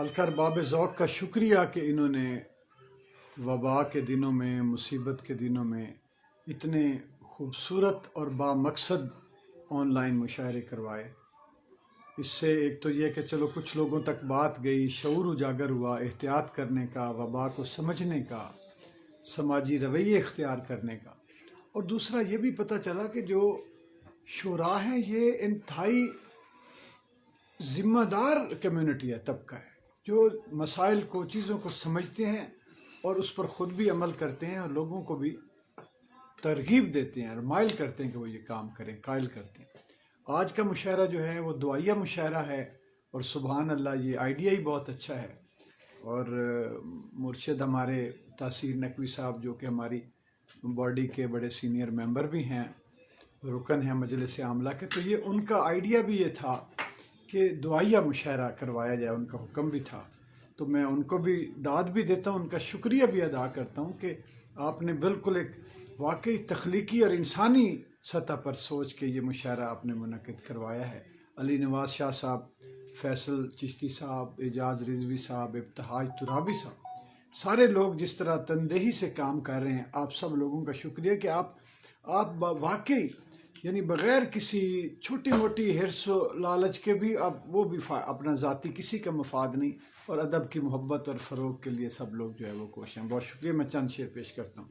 حلقہ ارباب ذوق کا شکریہ کہ انہوں نے وبا کے دنوں میں، مصیبت کے دنوں میں اتنے خوبصورت اور بامقصد آن لائن مشاعرے کروائے۔ اس سے ایک تو یہ کہ چلو کچھ لوگوں تک بات گئی، شعور اجاگر ہوا احتیاط کرنے کا، وبا کو سمجھنے کا، سماجی رویے اختیار کرنے کا، اور دوسرا یہ بھی پتہ چلا کہ جو شعراء ہیں یہ انتہائی ذمہ دار کمیونٹی ہے، طبقہ ہے جو مسائل کو، چیزوں کو سمجھتے ہیں اور اس پر خود بھی عمل کرتے ہیں اور لوگوں کو بھی ترغیب دیتے ہیں اور مائل کرتے ہیں کہ وہ یہ کام کریں، قائل کرتے ہیں۔ آج کا مشاعرہ جو ہے وہ دعائیہ مشاعرہ ہے، اور سبحان اللہ یہ آئیڈیا ہی بہت اچھا ہے۔ اور مرشد ہمارے تاثیر نقوی صاحب جو کہ ہماری باڈی کے بڑے سینئر ممبر بھی ہیں، رکن ہیں مجلس عاملہ کے، تو یہ ان کا آئیڈیا بھی یہ تھا کہ دعائیہ مشاعرہ کروایا جائے، ان کا حکم بھی تھا۔ تو میں ان کو بھی داد بھی دیتا ہوں، ان کا شکریہ بھی ادا کرتا ہوں کہ آپ نے بالکل ایک واقعی تخلیقی اور انسانی سطح پر سوچ کے یہ مشاعرہ آپ نے منعقد کروایا ہے۔ علی نواز شاہ صاحب، فیصل چشتی صاحب، اعجاز رضوی صاحب، ابتہاج ترابی صاحب، سارے لوگ جس طرح تندہی سے کام کر رہے ہیں، آپ سب لوگوں کا شکریہ کہ آپ واقعی یعنی بغیر کسی چھوٹی موٹی حرص و لالچ کے بھی اب وہ بھی اپنا ذاتی کسی کا مفاد نہیں، اور ادب کی محبت اور فروغ کے لیے سب لوگ جو ہے وہ کوشش ہیں۔ بہت شکریہ۔ میں چند شعر پیش کرتا ہوں۔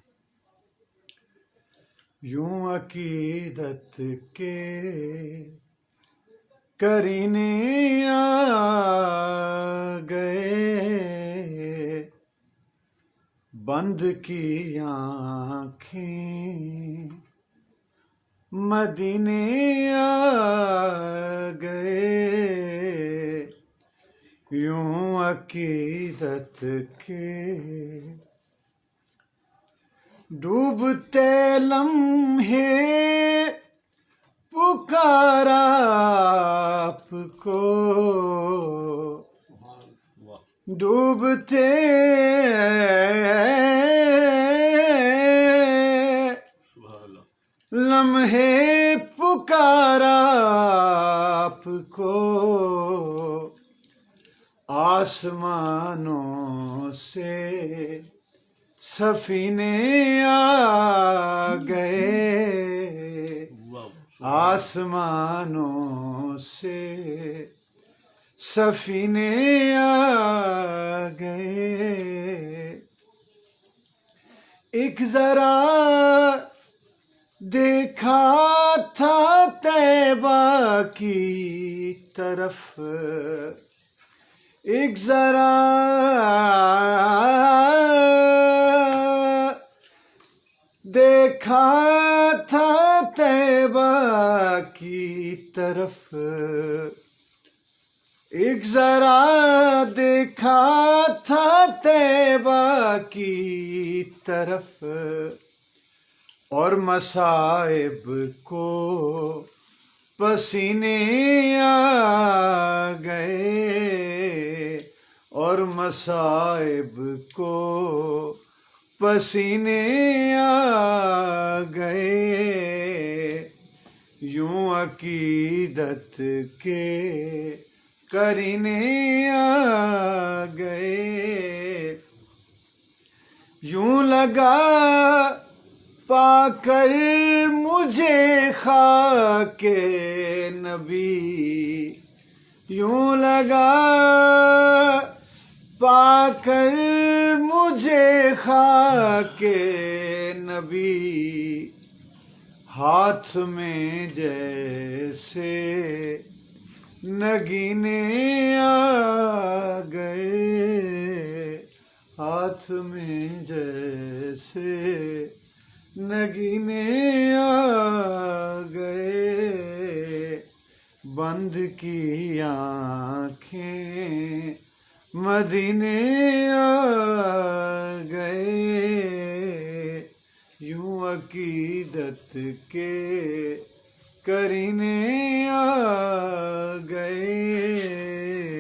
یوں عقیدت کے کرینے آ گئے، بند کی آنکھیں مدینے آ گئے، یوں عقیدت کے ڈوبتے لمحے پکارا آپ کو، ڈوبتے لمحے پکارا آپ کو، آسمانوں سے سفینے آ گئے، آسمانوں سے سفینے آ گئے، ایک ذرا دیکھا تھا طیبہ کی طرف، ایک ذرا دیکھا تھا طیبہ کی طرف، ایک ذرا دیکھا تھا طیبہ کی طرف، اور مصائب کو پسینے آ گئے، اور مصائب کو پسینے آ گئے، یوں عقیدت کے کرینے آ گئے، یوں لگا پا کر مجھے خاک نبی، یوں لگا پا کر مجھے خاک نبی، ہاتھ میں جیسے نگینے آ گئے، ہاتھ میں جیسے نگینے آ گئے، بند کی آنکھیں مدینے آ گئے، یوں عقیدت کے کرینے آ گئے۔